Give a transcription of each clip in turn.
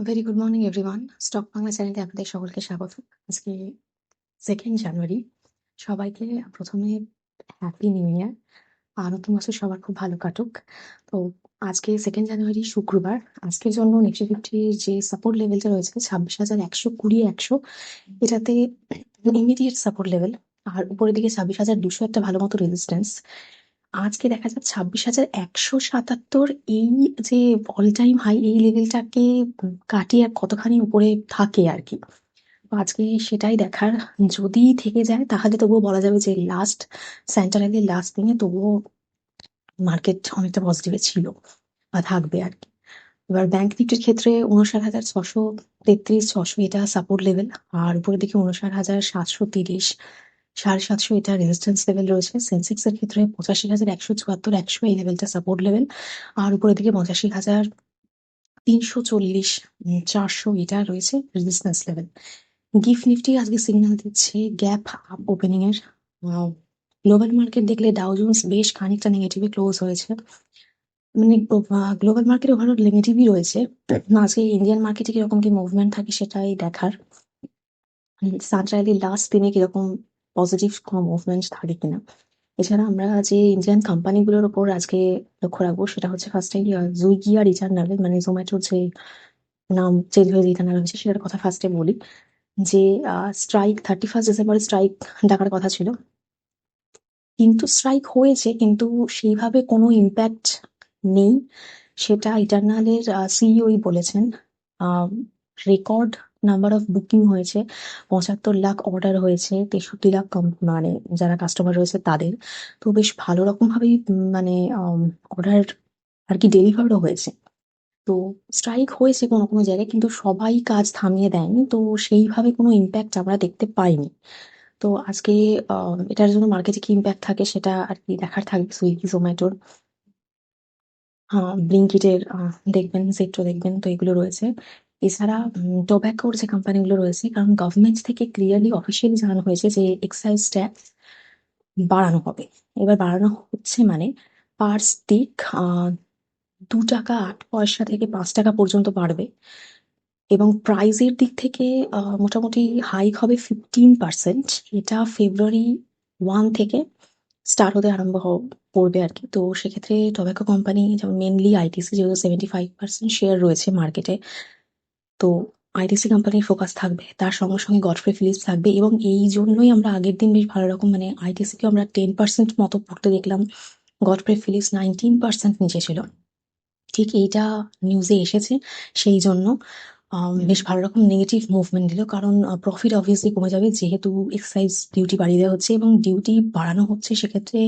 Very good morning everyone. Stock Bangla চ্যানেলে আপনাদের সকলকে স্বাগত। আজকে 2nd জানুয়ারি। সবাইকে প্রথমে হ্যাপি নিউ ইয়ার। নতুন বছর সবার খুব ভালো কাটুক। তো আজকে 2nd জানুয়ারি শুক্রবার। আজকের জন্য নিফটি ফিফটির যে সাপোর্ট লেভেলটা রয়েছে 26,120-100, এটাতে ইমিডিয়েট সাপোর্ট লেভেল। আর উপরের দিকে 26,200 একটা ভালো মতো রেজিস্ট্যান্স। আজকে দেখা যাচ্ছে 26,177, এই যে অল টাইম হাই, এই লেভেলটাকে কাটিয়ে আর কতখানি উপরে থাকে আর কি। তো আজকে সেটাই দেখার। যদি থেকে যায় তাহলে তবুও বলা যাবে যে লাস্ট সেন্টারের লাস্ট দিনে তবুও মার্কেট অনেকটা পজিটিভে ছিল বা থাকবে আর কি। এবার ব্যাংক নিফটির ক্ষেত্রে 59,633-600 এটা সাপোর্ট লেভেল। আর উপরের দিকে 59,730, 750 এটা রেজিস্ট্যান্স লেভেল রয়েছে। সেন্সেক্স এর ক্ষেত্রে 85,174-100 এই লেভেলটা সাপোর্ট লেভেল। আর উপরের দিকে 85,340, 400 এটা রয়েছে রেজিস্ট্যান্স লেভেল। গিফট নিফটি আজকে সিগন্যাল দিচ্ছে গ্যাপ আপ ওপেনিং এর। গ্লোবাল মার্কেট দেখলে ডাউ জোন্স বেশ খানিকটা নেগেটিভে ক্লোজ হয়েছে। মানে গ্লোবাল মার্কেট ওভারঅল নেগেটিভই রয়েছে। আজকে ইন্ডিয়ান মার্কেটে কিরকম কি মুভমেন্ট থাকে সেটাই দেখার। সানরাইজের লাস্ট দিনে কিরকম পজিটিভ কোনো মুভমেন্ট থাকে কিনা। এছাড়া আমরা যে ইন্ডিয়ান কোম্পানিগুলোর ওপর আজকে লক্ষ্য রাখবো সেটা হচ্ছে ফার্স্ট টাইম সুইগি আর ইটারনাল, মানে জোম্যাটোর যে নাম চেঞ্জ হয়ে যে ইটারনাল হয়েছে সেটার কথা ফার্স্টে বলি। যে স্ট্রাইক 31 ডিসেম্বরে স্ট্রাইক ডাকার কথা ছিল, কিন্তু স্ট্রাইক হয়েছে, কিন্তু সেইভাবে কোনো ইম্প্যাক্ট নেই। সেটা ইটারনালের সিইওই বলেছেন। রেকর্ড নাম্বার অফ বুকিং হয়েছে, 75 লাখ অর্ডার হয়েছে, 63 লাখ মানে যারা কাস্টমার রয়েছে তাদের। তো বেশ ভালো রকম ভাবেই মানে অর্ডার আর কি ডেলিভার্ডও হয়েছে। তো স্ট্রাইক হয়েছে কোনো কোনো জায়গায়, কিন্তু সবাই কাজ থামিয়ে দেয়নি, তো সেইভাবে কোনো ইম্প্যাক্ট আমরা দেখতে পাইনি। তো আজকে এটার জন্য মার্কেটে কি ইম্প্যাক্ট থাকে সেটা আর কি দেখার থাকবে। সুইগি, জোম্যাটোর, ব্লিঙ্কিটের দেখবেন, জেপ্টো দেখবেন, তো এগুলো রয়েছে। এছাড়া টোব্যাকোর যে কোম্পানিগুলো রয়েছে, কারণ গভর্নমেন্ট থেকে ক্লিয়ারলি অফিসিয়ালি জানানো হয়েছে যে এক্সাইজ ট্যাক্স বাড়ানো হবে। এবার বাড়ানো হচ্ছে মানে পার স্টিক 2 টাকা 8 পয়সা থেকে 5 টাকা পর্যন্ত বাড়বে। এবং প্রাইজের দিক থেকে মোটামুটি হাইক হবে 15%। এটা February 1 থেকে স্টার্ট হতে আরম্ভ পড়বে আর কি। তো সেক্ষেত্রে টোব্যাকো কোম্পানি যেমন মেনলি আইটিসি, যেহেতু 75% শেয়ার রয়েছে মার্কেটে, তো আইটিসি কোম্পানির ফোকাস থাকবে। তার সঙ্গে সঙ্গে গডফ্রে ফিলিপস থাকবে, এবং এই জন্যই আমরা আগের দিন বেশ ভালো রকম মানে আইটিসিকে আমরা 10% মতো পড়তে দেখলাম। গডফ্রে ফিলিপস 19% নিচে ছিল। ঠিক এইটা নিউজে এসেছে, সেই জন্য বেশ ভালো রকম নেগেটিভ মুভমেন্ট দিল। কারণ প্রফিট অবভিয়াসলি কমে যাবে, যেহেতু এক্সাইজ ডিউটি বাড়িয়ে দেওয়া হচ্ছে এবং ডিউটি বাড়ানো হচ্ছে, সেক্ষেত্রে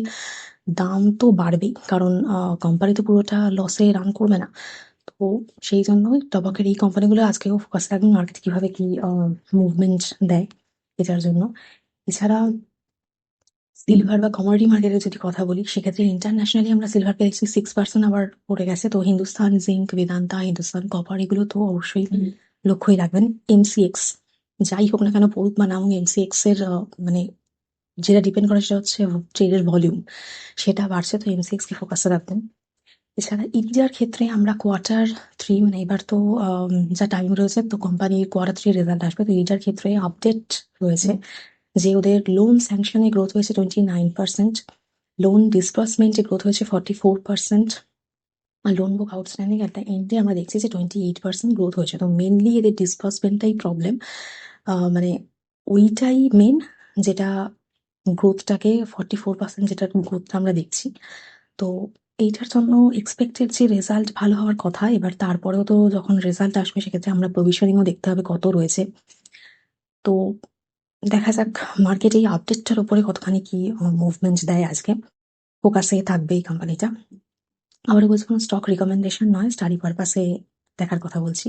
দাম তো বাড়বেই, কারণ কোম্পানি তো পুরোটা লসে রান করবে না। তো সেই জন্যই টবাকের এই কোম্পানিগুলো আজকেও ফোকাস রাখবেন মার্কেট কিভাবে কি মুভমেন্ট দেয় এটার জন্য। এছাড়া সিলভার বা কমোডিটি মার্কেটের যদি কথা বলি, সেক্ষেত্রে ইন্টারন্যাশনালি আমরা সিলভারকে দেখছি 6% আবার পড়ে গেছে। তো হিন্দুস্তান জিঙ্ক, বেদান্তা, হিন্দুস্তান কপার এগুলো তো অবশ্যই লক্ষ্যই রাখবেন। এমসিএক্স যাই হোক না কেন পড়ুক বা না, এমসিএক্স এর মানে যেটা ডিপেন্ড করে সেটা হচ্ছে ট্রেডের ভলিউম, সেটা বাড়ছে, তো এমসিএক্স কে ফোকাসে রাখবেন। এছাড়া ইডিআর ক্ষেত্রে আমরা Q3, মানে এবার তো যা টাইম রয়েছে, তো কোম্পানির Q3 রেজাল্ট আসবে। তো ইডিআর ক্ষেত্রে আপডেট রয়েছে যে ওদের লোন স্যাংশনে গ্রোথ হয়েছে 29%, লোন ডিসবার্সমেন্টে গ্রোথ হয়েছে 44%, আর loan book outstanding at the এন্ডে আমরা দেখছি যে 28% গ্রোথ হয়েছে। তো মেনলি এদের ডিসবার্সমেন্টটাই প্রবলেম, মানে ওইটাই মেন, যেটা গ্রোথটাকে 44% যেটা গ্রোথটা আমরা দেখছি। তো এইটার জন্য এক্সপেক্টেড যে রেজাল্ট ভালো হওয়ার কথা, এবার তারপরেও তো যখন রেজাল্ট আসবে সেক্ষেত্রে আমরা প্রভিশনিংও দেখতে হবে কত রয়েছে। তো দেখা যাক মার্কেট এই আপডেটটার উপরে কতখানি কি মুভমেন্ট দেয়। আজকে ফোকাসে থাকবে এই কোম্পানিটা। আবারও বলছি, কোনো স্টক রিকমেন্ডেশন নয়, স্টাডি পারপাসে দেখার কথা বলছি।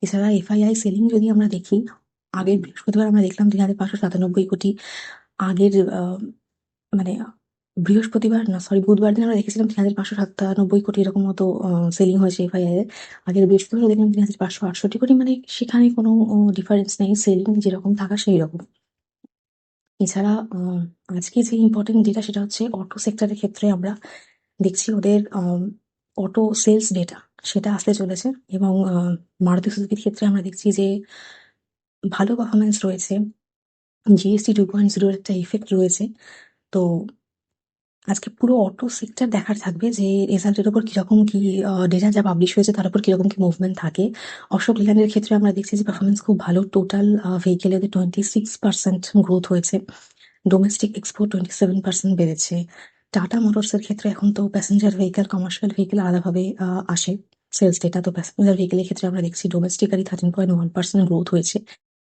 এছাড়া এফআইআই সেলিং যদি আমরা দেখি, আগের বৃহস্পতিবার আমরা দেখলাম 3,597 কোটি। আগের মানে বৃহস্পতিবার না, সরি, বুধবার দিন আমরা দেখেছিলাম 3,597 কোটি এরকম মতো সেলিং হয়েছে এফআইআই এর। আগের বৃহস্পতিবার দেখলাম 3,568 কোটি, মানে সেখানে কোনো ডিফারেন্স নেই, সেলিং যেরকম থাকা সেই রকম। এছাড়া আজকে যে ইম্পর্টেন্ট ডেটা সেটা হচ্ছে অটো সেক্টরের ক্ষেত্রে আমরা দেখছি ওদের অটো সেলস ডেটা সেটা আসতে চলেছে এবং মারুতি সুজুকির ক্ষেত্রে আমরা দেখছি যে ভালো পারফরম্যান্স রয়েছে। জিএসটি 2.0 এর একটা ইফেক্ট রয়েছে। তো আজকে পুরো অটো সেক্টর দেখার থাকবে যে রেজাল্টের উপর কিরকম কি ডেটা যা পাবলিশ হয়েছে তার উপর কিরকম কি মুভমেন্ট থাকে। অশোক লেল্যান্ডের ক্ষেত্রে আমরা দেখছি যে পারফরমেন্স খুব ভালো। টোটাল ভেহিকেল এদের 26% গ্রোথ হয়েছে। ডোমেস্টিক এক্সপোর্ট 27% বেড়েছে। টাটা মোটরসের ক্ষেত্রে এখন তো প্যাসেঞ্জার ভেহিকেল, কমার্শিয়াল ভেহিকেল আলাদাভাবে আসে সেলস ডেটা। তো প্যাসেঞ্জার ভেহিকেলের ক্ষেত্রে আমরা দেখছি ডোমেস্টিকালি 13.1% গ্রোথ হয়েছে।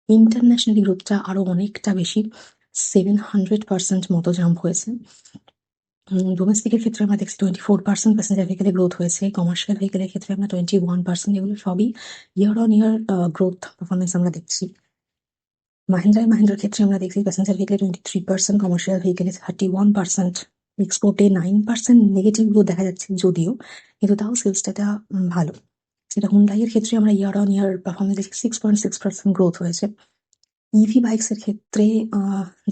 ইন্টারন্যাশনালি গ্রোথটা আরো অনেকটা বেশি, 700% মতো জাম্প হয়েছে। ডোমেস্টিকের ক্ষেত্রে আমরা দেখছি 24% প্যাসেঞ্জার ভেহিকেলে গ্রোথ হয়েছে। কমার্শিয়াল ভেহিকেলের ক্ষেত্রে আমরা 21%। এগুলো সবই year on year growth performance আমরা দেখছি। মাহিন্দ্রা অ্যান্ড মাহিন্দ্রার ক্ষেত্রে আমরা দেখছি প্যাসেঞ্জার ভেহিকেলে 23%, কমার্শিয়াল ভেহিকেলে 31%, এক্সপোর্টে 9% নেগেটিভ গ্রোথ দেখা যাচ্ছে যদিও, কিন্তু তাও সেলস ডেটা ভালো। যেটা হুন্ডাইয়ের ক্ষেত্রে আমরা ইয়ার অন ইয়ার পারফরমেন্স দেখছি 6.6% গ্রোথ হয়েছে। ইভি বাইকস এর ক্ষেত্রে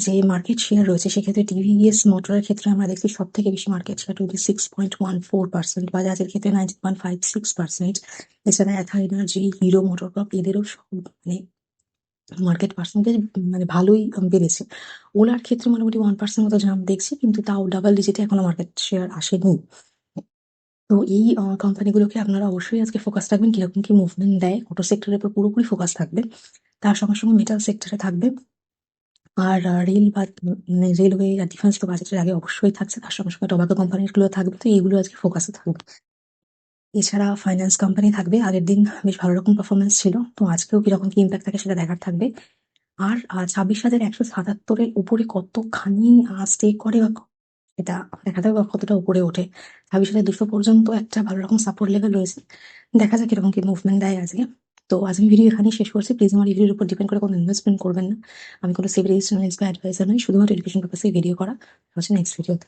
যে মার্কেট শেয়ার রয়েছে সেক্ষেত্রে টিভিএস মোটরের ক্ষেত্রে আমরা দেখছি সব থেকে বেশি মার্কেট শেয়ার 26.14%, বাজাজের ক্ষেত্রে 19.56%। এছাড়া অ্যাথা এনার্জি, হিরো মোটরকর্প এদেরও সব মানে মার্কেট পার্সেন্টেজ মানে ভালোই বেড়েছে। ওলার ক্ষেত্রে মোটামুটি 1% মতো জাম্প দেখছি, কিন্তু তাও ডাবল ডিজিটে এখনো মার্কেট শেয়ার আসেনি। তো এই কোম্পানিগুলোকে আপনারা অবশ্যই আজকে ফোকাস রাখবেন কিরকম কি মুভমেন্ট দেয়। অটো সেক্টরের উপর পুরোপুরি ফোকাস থাকবে, তার সঙ্গে সঙ্গে মেটাল সেক্টরে থাকবে। আর রেল বা মানে রেলওয়ে আর ডিফেন্স তো বাজেটের আগে অবশ্যই থাকছে, তার সঙ্গে সঙ্গে টোবাকো কোম্পানিগুলো থাকবে। তো এইগুলো আজকে ফোকাসে থাকবে। এছাড়া ফাইন্যান্স কোম্পানি থাকবে। আগের দিন বেশ ভালো রকম পারফরমেন্স ছিল, তো আজকেও কিরকম কি ইম্প্যাক্ট থাকে সেটা দেখার থাকবে। আর 26,177-এর উপরে কতখানি স্টে করে বা এটা দেখা যাবে বা কতটা উপরে ওঠে। 26,200 পর্যন্ত একটা ভালো রকম সাপোর্ট লেভেল রয়েছে। দেখা যাক কিরকম কি মুভমেন্ট দেয় আজকে। তো আজ আমি ভিডিও এখানেই শেষ করছি। প্লিজ আমার রিভিউর উপর ডিপেন্ড করে কোনো ইনভেস্টমেন্ট করবেন না। আমি কোনো সেভি রেজিস্ট্রেশন বা অ্যাডভাইজার নই, শুধুমাত্র এডুকেশন পারপাসে ভিডিও করা। হচ্ছে নেক্সট ভিডিওতে।